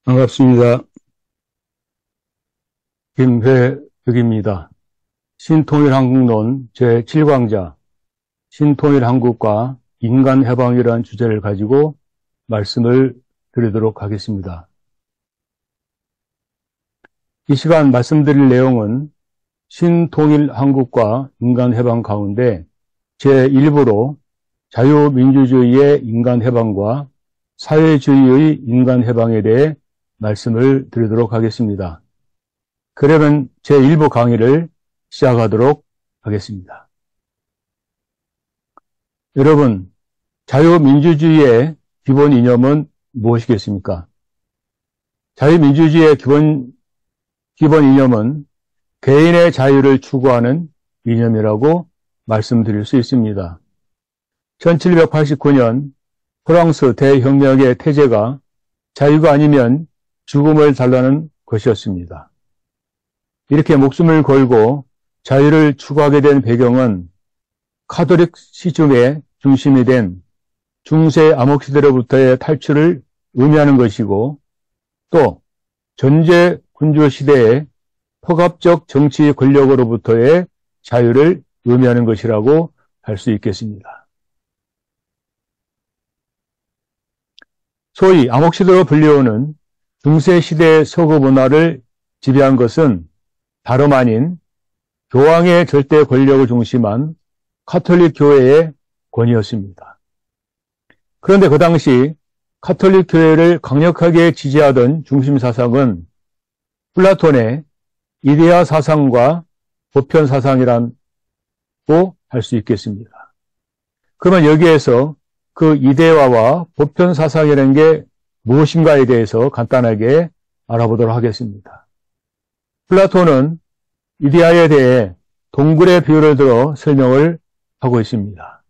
반갑습니다. 김회덕입니다. 신통일한국론 제7강자 신통일한국과 인간해방이라는 주제를 가지고 말씀을 드리도록 하겠습니다. 이 시간 말씀드릴 내용은 신통일한국과 인간해방 가운데 제1부로 자유민주주의의 인간해방과 사회주의의 인간해방에 대해 말씀을 드리도록 하겠습니다. 그러면 제1부 강의를 시작하도록 하겠습니다. 여러분, 자유민주주의의 기본 이념은 무엇이겠습니까? 자유민주주의의 기본 이념은 개인의 자유를 추구하는 이념이라고 말씀드릴 수 있습니다. 1789년 프랑스 대혁명의 태제가 자유가 아니면 죽음을 달라는 것이었습니다. 이렇게 목숨을 걸고 자유를 추구하게 된 배경은 카톨릭 시즘의 중심이 된 중세 암흑시대로부터의 탈출을 의미하는 것이고, 또 전제 군주 시대의 포갑적 정치 권력으로부터의 자유를 의미하는 것이라고 할 수 있겠습니다. 소위 암흑시대로 불리우는 중세시대의 서구 문화를 지배한 것은 다름 아닌 교황의 절대 권력을 중심한 카톨릭 교회의 권위였습니다. 그런데 그 당시 카톨릭 교회를 강력하게 지지하던 중심 사상은 플라톤의 이데아 사상과 보편 사상이라고 할 수 있겠습니다. 그러면 여기에서 그 이데아와 보편 사상이라는 게 무엇인가에 대해서 간단하게 알아보도록 하겠습니다. 플라톤은 이데아에 대해 동굴의 비유를 들어 설명을 하고 있습니다.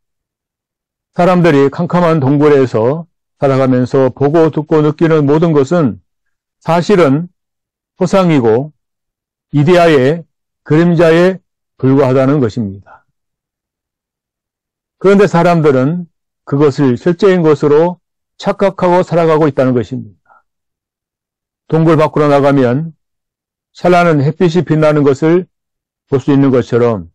사람들이 캄캄한 동굴에서 살아가면서 보고 듣고 느끼는 모든 것은 사실은 허상이고 이데아의 그림자에 불과하다는 것입니다. 그런데 사람들은 그것을 실제인 것으로 착각하고 살아가고 있다는 것입니다. 동굴 밖으로 나가면 찬란한 햇빛이 빛나는 것을 볼 수 있는 것처럼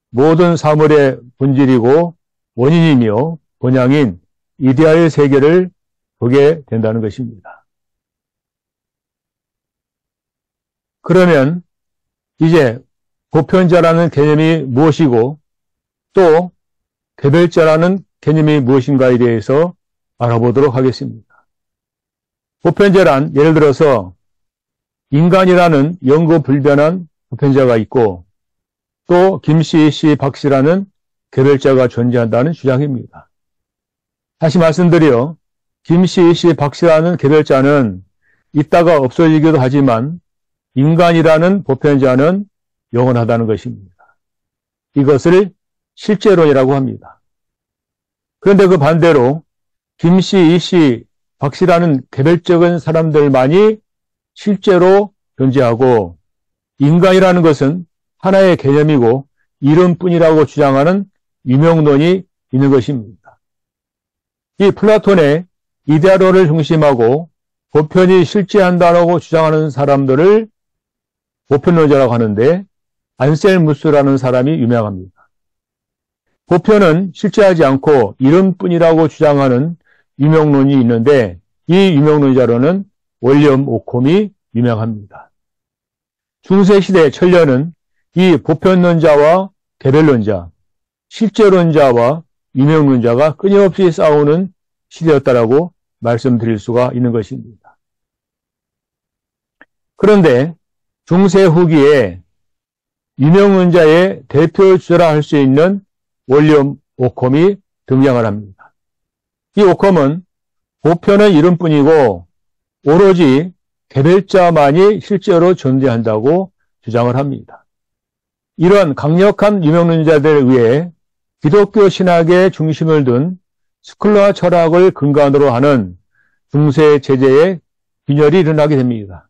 모든 사물의 본질이고 원인이며 본향인 이데아의 세계를 보게 된다는 것입니다. 그러면 이제 보편자라는 개념이 무엇이고 또 개별자라는 개념이 무엇인가에 대해서 알아보도록 하겠습니다. 보편자란 예를 들어서 인간이라는 영구불변한 보편자가 있고 또 김씨, 씨, 박씨라는 개별자가 존재한다는 주장입니다. 다시 말씀드려 김씨, 씨, 박씨라는 개별자는 있다가 없어지기도 하지만 인간이라는 보편자는 영원하다는 것입니다. 이것을 실제론이라고 합니다. 그런데 그 반대로 김씨, 이씨, 박씨라는 개별적인 사람들만이 실제로 존재하고 인간이라는 것은 하나의 개념이고 이름뿐이라고 주장하는 유명론이 있는 것입니다. 이 플라톤의 이데아론을 중심하고 보편이 실제한다고 주장하는 사람들을 보편론자라고 하는데 안셀무스라는 사람이 유명합니다. 보편은 실제하지 않고 이름뿐이라고 주장하는 유명론이 있는데 이 유명론자로는 윌리엄 오컴이 유명합니다. 중세시대 천년은 이 보편론자와 개별론자, 실제론자와 유명론자가 끊임없이 싸우는 시대였다라고 말씀드릴 수가 있는 것입니다. 그런데 중세 후기에 유명론자의 대표 주자라 할 수 있는 윌리엄 오컴이 등장을 합니다. 이 오컴은 보편은 이름뿐이고 오로지 개별자만이 실제로 존재한다고 주장을 합니다. 이런 강력한 유명론자들에 의해 기독교 신학의 중심을 둔 스콜라 철학을 근간으로 하는 중세 제재의 균열이 일어나게 됩니다.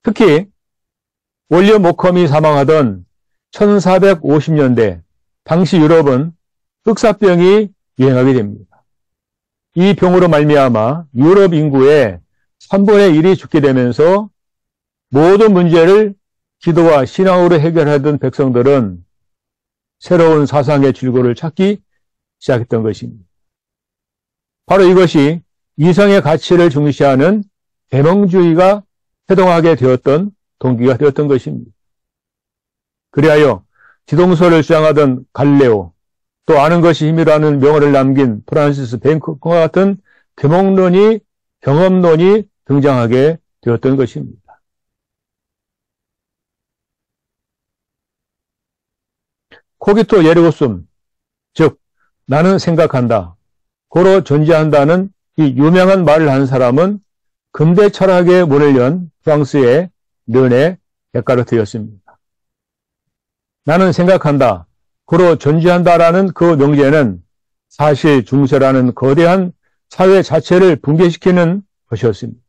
특히 윌리엄 오컴이 사망하던 1450년대 당시 유럽은 흑사병이 유행하게 됩니다. 이 병으로 말미암아 유럽 인구의 3분의 1이 죽게 되면서 모든 문제를 기도와 신앙으로 해결하던 백성들은 새로운 사상의 질고를 찾기 시작했던 것입니다. 바로 이것이 이성의 가치를 중시하는 계몽주의가 태동하게 되었던 동기가 되었던 것입니다. 그리하여 지동설을 주장하던 갈릴레오, 또 아는 것이 힘이라는 명언을 남긴 프란시스 베이컨과 같은 계몽론이, 경험론이 등장하게 되었던 것입니다. 코기토 예르고숨, 즉 나는 생각한다, 고로 존재한다는 이 유명한 말을 한 사람은 근대 철학의 문을 연 프랑스의 르네 데카르트였습니다. 나는 생각한다, 고로 존재한다라는 그 명제는 사실 중세라는 거대한 사회 자체를 붕괴시키는 것이었습니다.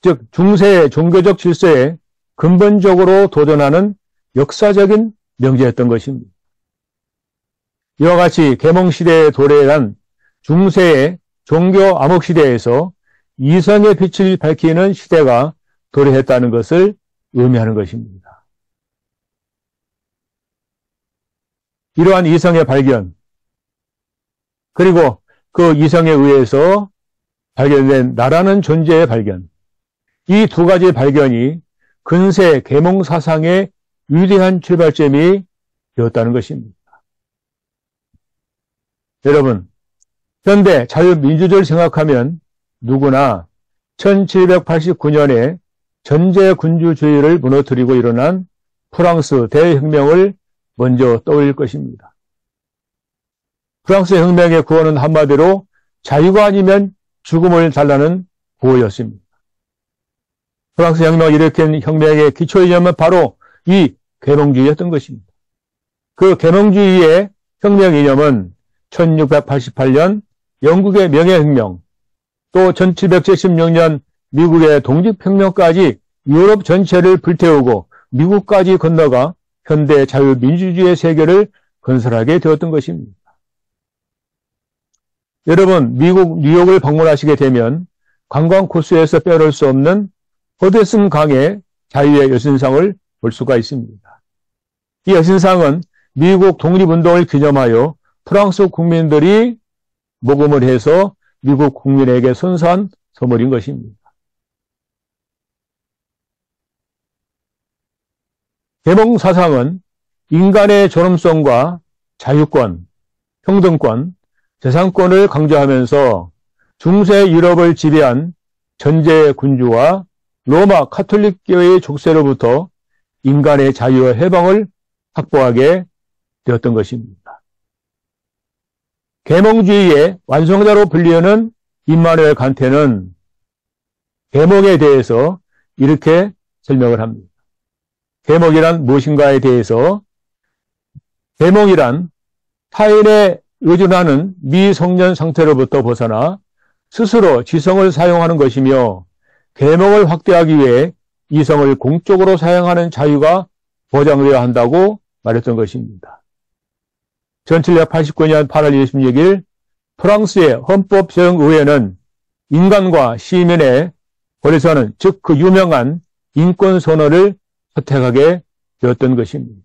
즉 중세의 종교적 질서에 근본적으로 도전하는 역사적인 명제였던 것입니다. 이와 같이 계몽시대에 도래한 중세의 종교 암흑시대에서 이성의 빛을 밝히는 시대가 도래했다는 것을 의미하는 것입니다. 이러한 이성의 발견, 그리고 그 이성에 의해서 발견된 나라는 존재의 발견, 이 두 가지 발견이 근세 계몽 사상의 위대한 출발점이 되었다는 것입니다. 여러분, 현대 자유민주주의를 생각하면 누구나 1789년에 전제군주주의를 무너뜨리고 일어난 프랑스 대혁명을 먼저 떠올릴 것입니다. 프랑스 혁명의 구호는 한마디로 자유가 아니면 죽음을 달라는 구호였습니다. 프랑스 혁명을 일으킨 혁명의 기초 이념은 바로 이 계몽주의였던 것입니다. 그 계몽주의의 혁명 이념은 1688년 영국의 명예혁명, 또 1776년 미국의 독립혁명까지 유럽 전체를 불태우고 미국까지 건너가 현대 자유민주주의의 세계를 건설하게 되었던 것입니다. 여러분, 미국 뉴욕을 방문하시게 되면 관광 코스에서 빼놓을 수 없는 허드슨 강의 자유의 여신상을 볼 수가 있습니다. 이 여신상은 미국 독립운동을 기념하여 프랑스 국민들이 모금을 해서 미국 국민에게 선사한 선물인 것입니다. 계몽 사상은 인간의 존엄성과 자유권, 평등권, 재산권을 강조하면서 중세 유럽을 지배한 전제 군주와 로마 카톨릭교회의 족쇄로부터 인간의 자유와 해방을 확보하게 되었던 것입니다. 계몽주의의 완성자로 불리는 임마누엘 칸트는 계몽에 대해서 이렇게 설명을 합니다. 계몽이란 무엇인가에 대해서, 계몽이란 타인에 의존하는 미성년 상태로부터 벗어나 스스로 지성을 사용하는 것이며, 계몽을 확대하기 위해 이성을 공적으로 사용하는 자유가 보장되어야 한다고 말했던 것입니다. 1789년 8월 26일 프랑스의 헌법재정의회는 인간과 시민의 권리선언, 즉 그 유명한 인권선언을 선택하게 되었던 것입니다.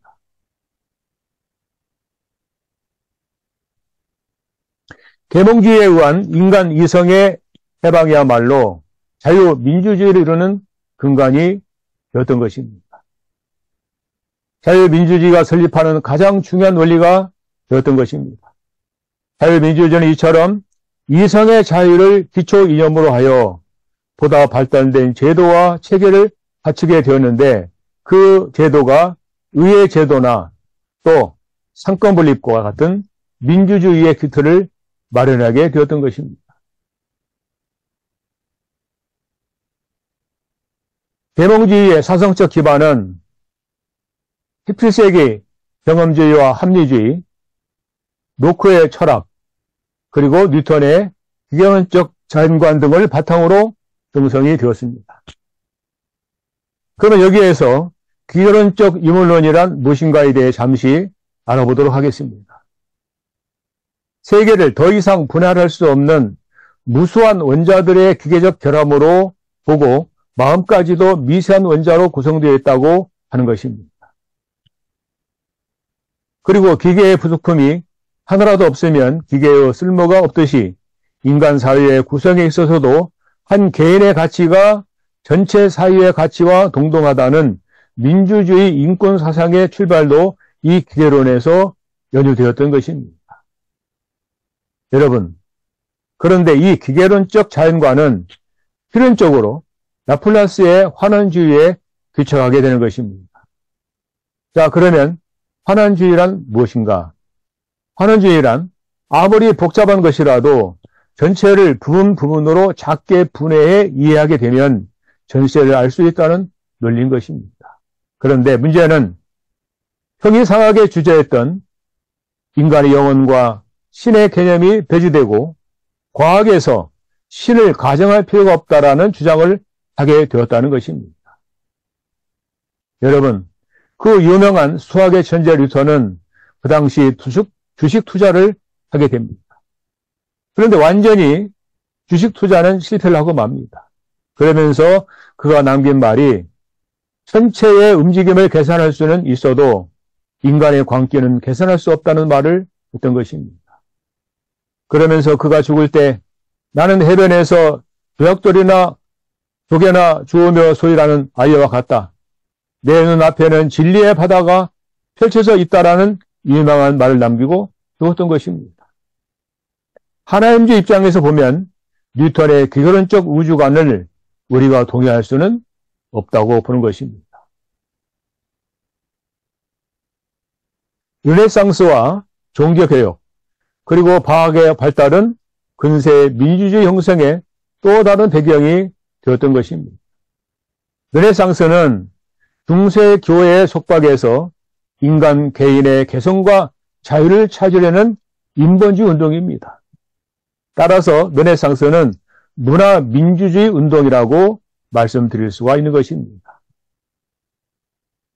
계몽주의에 의한 인간 이성의 해방이야말로 자유민주주의를 이루는 근간이 되었던 것입니다. 자유민주주의가 설립하는 가장 중요한 원리가 되었던 것입니다. 자유민주주의는 이처럼 이성의 자유를 기초 이념으로 하여 보다 발달된 제도와 체계를 갖추게 되었는데, 그 제도가 의회 제도나 또 상권분립과 같은 민주주의의 기틀을 마련하게 되었던 것입니다. 계몽주의의 사상적 기반은 17세기 경험주의와 합리주의, 로크의 철학, 그리고 뉴턴의 기경론적 자연관 등을 바탕으로 형성이 되었습니다. 그러면 여기에서 기경론적 유물론이란 무엇인가에 대해 잠시 알아보도록 하겠습니다. 세계를 더 이상 분할할 수 없는 무수한 원자들의 기계적 결함으로 보고 마음까지도 미세한 원자로 구성되어 있다고 하는 것입니다. 그리고 기계의 부속품이 하나라도 없으면 기계의 쓸모가 없듯이 인간 사회의 구성에 있어서도 한 개인의 가치가 전체 사회의 가치와 동등하다는 민주주의 인권 사상의 출발도 이 기계론에서 연유되었던 것입니다. 여러분, 그런데 이 기계론적 자연과는 필연적으로 라플라스의 환원주의에 귀착하게 되는 것입니다. 자, 그러면 환원주의란 무엇인가? 환원주의란 아무리 복잡한 것이라도 전체를 부분으로 작게 분해해 이해하게 되면 전체를 알 수 있다는 논리인 것입니다. 그런데 문제는 형이상학에 주저했던 인간의 영혼과 신의 개념이 배제되고 과학에서 신을 가정할 필요가 없다라는 주장을 하게 되었다는 것입니다. 여러분, 그 유명한 수학의 천재 류터는 그 당시 주식 투자를 하게 됩니다. 그런데 완전히 주식 투자는 실패를 하고 맙니다. 그러면서 그가 남긴 말이 천체의 움직임을 계산할 수는 있어도 인간의 광기는 계산할 수 없다는 말을 했던 것입니다. 그러면서 그가 죽을 때 나는 해변에서 도약돌이나 조개나 주우며 소리라는 아이와 같다. 내 눈앞에는 진리의 바다가 펼쳐져 있다라는 유명한 말을 남기고 죽었던 것입니다. 하나님주의 입장에서 보면 뉴턴의 기계론적 우주관을 우리가 동의할 수는 없다고 보는 것입니다. 르네상스와 종교개혁 그리고 과학의 발달은 근세 민주주의 형성의 또 다른 배경이 되었던 것입니다. 르네상스는 중세 교회의 속박에서 인간 개인의 개성과 자유를 찾으려는 인본주의 운동입니다. 따라서 르네상스는 문화 민주주의 운동이라고 말씀드릴 수가 있는 것입니다.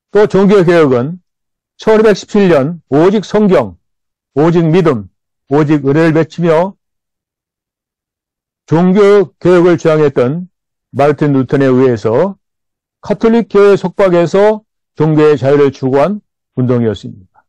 또 종교개혁은 1517년 오직 성경, 오직 믿음, 오직 은혜를 외치며 종교개혁을 주장했던 마르틴 루턴에 의해서 카톨릭 교회 속박에서 종교의 자유를 추구한 운동이었습니다.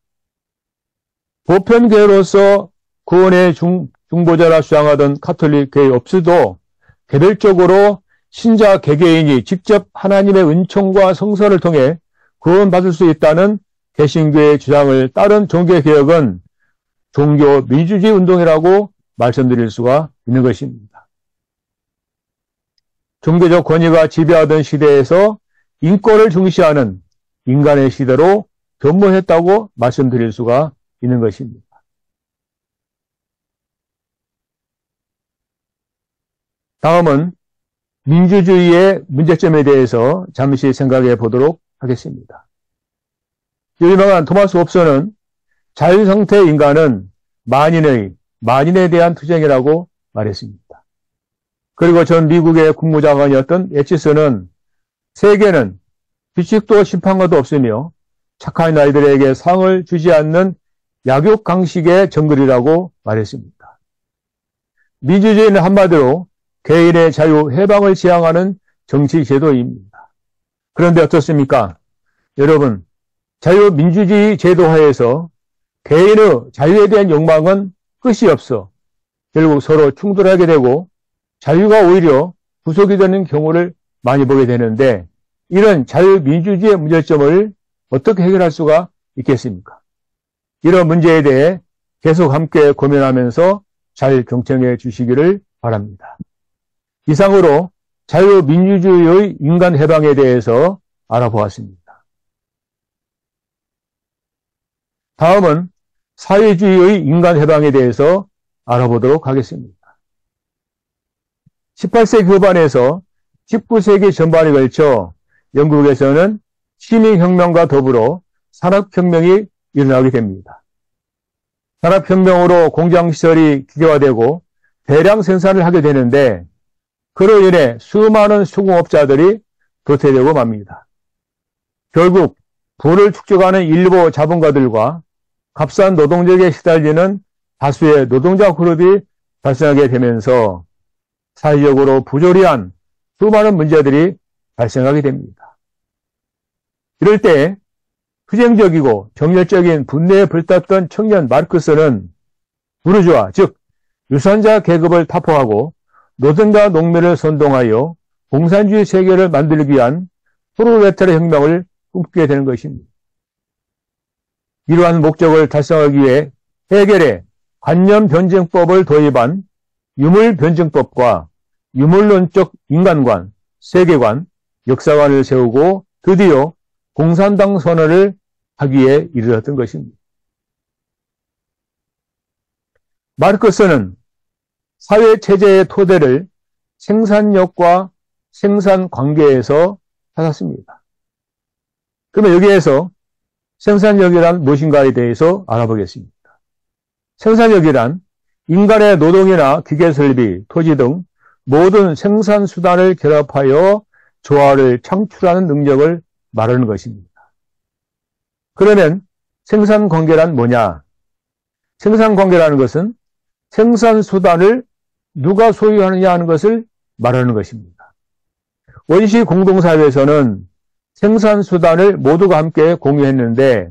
보편교회로서 구원의 중보자라 주장하던 카톨릭 교회 없이도 개별적으로 신자 개개인이 직접 하나님의 은총과 성선을 통해 구원받을 수 있다는 개신교의 주장을 따른 종교개혁은 종교 민주주의 운동이라고 말씀드릴 수가 있는 것입니다. 종교적 권위가 지배하던 시대에서 인권을 중시하는 인간의 시대로 변모했다고 말씀드릴 수가 있는 것입니다. 다음은 민주주의의 문제점에 대해서 잠시 생각해 보도록 하겠습니다. 유명한 토마스 홉스는 자유상태의 인간은 만인에 대한 투쟁이라고 말했습니다. 그리고 전 미국의 국무장관이었던 에치스는 세계는 규칙도 심판과도 없으며 착한 아이들에게 상을 주지 않는 약육강식의 정글이라고 말했습니다. 민주주의는 한마디로 개인의 자유 해방을 지향하는 정치 제도입니다. 그런데 어떻습니까? 여러분, 자유민주주의 제도 하에서 개인의 자유에 대한 욕망은 끝이 없어 결국 서로 충돌하게 되고 자유가 오히려 부속이 되는 경우를 많이 보게 되는데 이런 자유민주주의의 문제점을 어떻게 해결할 수가 있겠습니까? 이런 문제에 대해 계속 함께 고민하면서 잘 경청해 주시기를 바랍니다. 이상으로 자유민주주의의 인간 해방에 대해서 알아보았습니다. 다음은 사회주의의 인간 해방에 대해서 알아보도록 하겠습니다. 18세기 후반에서 19세기 전반에 걸쳐 영국에서는 시민혁명과 더불어 산업혁명이 일어나게 됩니다. 산업혁명으로 공장시설이 기계화되고 대량 생산을 하게 되는데 그로 인해 수많은 수공업자들이 도태되고 맙니다. 결국 부를 축적하는 일부 자본가들과 값싼 노동력에 시달리는 다수의 노동자 그룹이 발생하게 되면서 사회적으로 부조리한 수많은 문제들이 발생하게 됩니다. 이럴 때 투쟁적이고 정열적인 분내에 불탔던 청년 마르크스는 부르주아, 즉 유산자 계급을 타포하고 노동자 농민을 선동하여 공산주의 세계를 만들기 위한 프롤레타르 혁명을 꿈꾸게 되는 것입니다. 이러한 목적을 달성하기 위해 헤겔의 관념변증법을 도입한 유물변증법과 유물론적 인간관, 세계관, 역사관을 세우고 드디어 공산당 선언을 하기에 이르렀던 것입니다. 마르크스는 사회체제의 토대를 생산력과 생산관계에서 찾았습니다. 그러면 여기에서 생산력이란 무엇인가에 대해서 알아보겠습니다. 생산력이란 인간의 노동이나 기계설비, 토지 등 모든 생산수단을 결합하여 조화를 창출하는 능력을 말하는 것입니다. 그러면 생산관계란 뭐냐? 생산관계라는 것은 생산수단을 누가 소유하느냐 하는 것을 말하는 것입니다. 원시 공동사회에서는 생산수단을 모두가 함께 공유했는데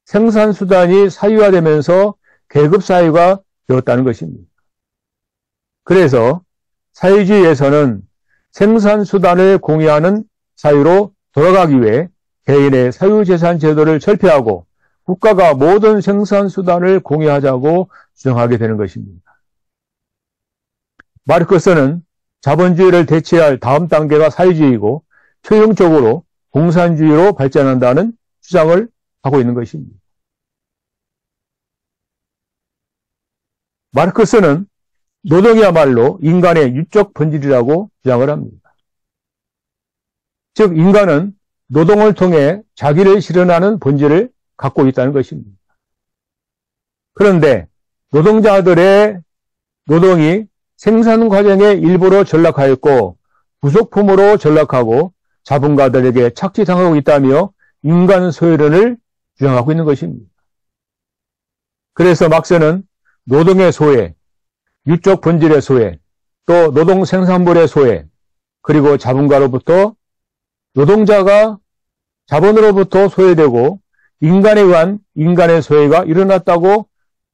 생산수단이 사유화되면서 계급사회가 되었다는 것입니다. 그래서 사회주의에서는 생산수단을 공유하는 사유로 돌아가기 위해 개인의 사유재산 제도를 철폐하고 국가가 모든 생산수단을 공유하자고 주장하게 되는 것입니다. 마르크스는 자본주의를 대체할 다음 단계가 사회주의이고 최종적으로 공산주의로 발전한다는 주장을 하고 있는 것입니다. 마르크스는 노동이야말로 인간의 유적 본질이라고 주장을 합니다. 즉 인간은 노동을 통해 자기를 실현하는 본질을 갖고 있다는 것입니다. 그런데 노동자들의 노동이 생산 과정의 일부로 전락하였고 부속품으로 전락하고 자본가들에게 착취당하고 있다며 인간 소유론을 주장하고 있는 것입니다. 그래서 막스는 노동의 소외, 유적 본질의 소외, 또 노동 생산물의 소외, 그리고 자본가로부터 노동자가 자본으로부터 소외되고 인간에 의한 인간의 소외가 일어났다고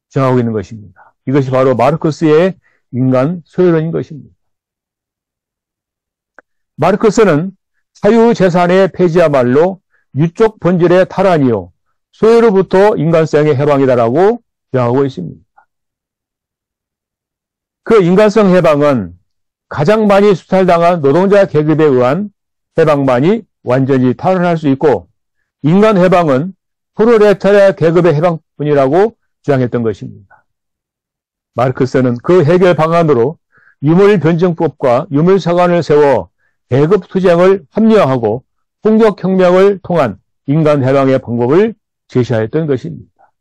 주장하고 있는 것입니다. 이것이 바로 마르크스의 인간 소유론인 것입니다. 마르크스는 사유재산의 폐지야말로 유적 본질의 탈환이요 소외로부터 인간성의 해방이다라고 주장하고 있습니다. 그 인간성 해방은 가장 많이 수탈당한 노동자 계급에 의한 해방만이 완전히 탈환할 수 있고 인간 해방은 프롤레타리아 계급의 해방뿐이라고 주장했던 것입니다. 마르크스는 그 해결 방안으로 유물변증법과 유물사관을 세워 계급투쟁을 합리화하고 폭력혁명을 통한 인간 해방의 방법을 제시하였던 것입니다.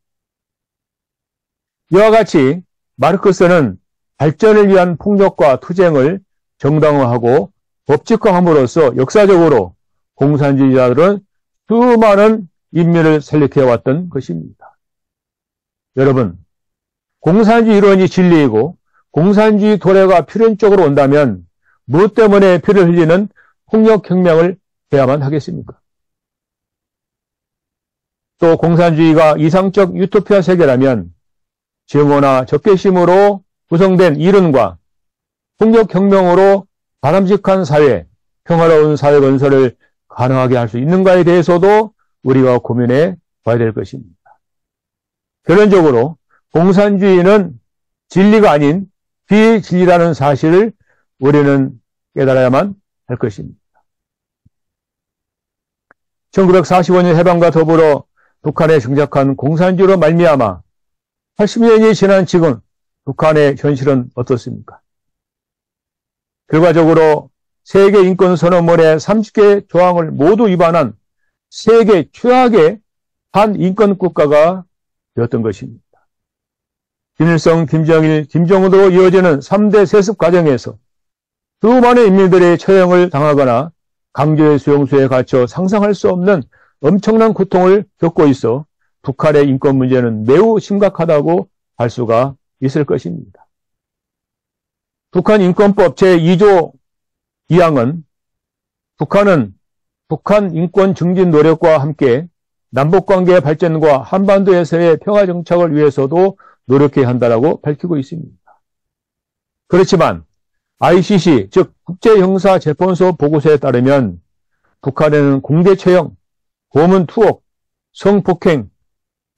이와 같이 마르크스는 발전을 위한 폭력과 투쟁을 정당화하고 법칙화함으로써 역사적으로 공산주의자들은 수많은 인민을 살리켜왔던 것입니다. 여러분, 공산주의 이론이 진리이고 공산주의 도래가 필연적으로 온다면 무엇 때문에 피를 흘리는 폭력혁명을 해야만 하겠습니까? 또 공산주의가 이상적 유토피아 세계라면 증오나 적개심으로 구성된 이론과 폭력혁명으로 바람직한 사회, 평화로운 사회 건설을 가능하게 할 수 있는가에 대해서도 우리가 고민해 봐야 될 것입니다. 결론적으로 공산주의는 진리가 아닌 비진리라는 사실을 우리는 깨달아야만 할 것입니다. 1945년 해방과 더불어 북한에 정착한 공산주의로 말미암아 80년이 지난 지금 북한의 현실은 어떻습니까? 결과적으로 세계인권선언문의 30개 조항을 모두 위반한 세계 최악의 반인권 국가가 되었던 것입니다. 김일성, 김정일, 김정은으로 이어지는 3대 세습 과정에서 수많은 인민들의 처형을 당하거나 강제의 수용소에 갇혀 상상할 수 없는 엄청난 고통을 겪고 있어 북한의 인권 문제는 매우 심각하다고 할 수가 있을 것입니다. 북한인권법 제2조 2항은 북한은 북한 인권 증진 노력과 함께 남북관계 발전과 한반도에서의 평화 정착을 위해서도 노력해야 한다고 밝히고 있습니다. 그렇지만 ICC, 즉 국제형사재판소 보고서에 따르면 북한에는 공대처형, 고문 투옥, 성폭행,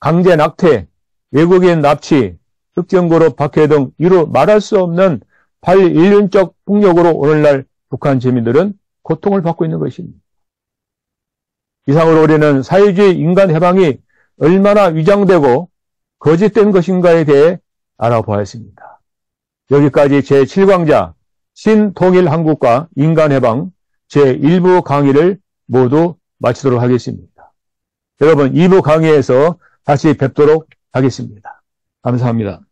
강제 낙태, 외국인 납치, 특정고로 박해 등 이루 말할 수 없는 반인륜적 폭력으로 오늘날 북한 주민들은 고통을 받고 있는 것입니다. 이상으로 우리는 사회주의 인간 해방이 얼마나 위장되고 거짓된 것인가에 대해 알아보았습니다. 여기까지 제7강좌 신통일한국과 인간해방 제1부 강의를 모두 마치도록 하겠습니다. 여러분 2부 강의에서 다시 뵙도록 하겠습니다. 감사합니다.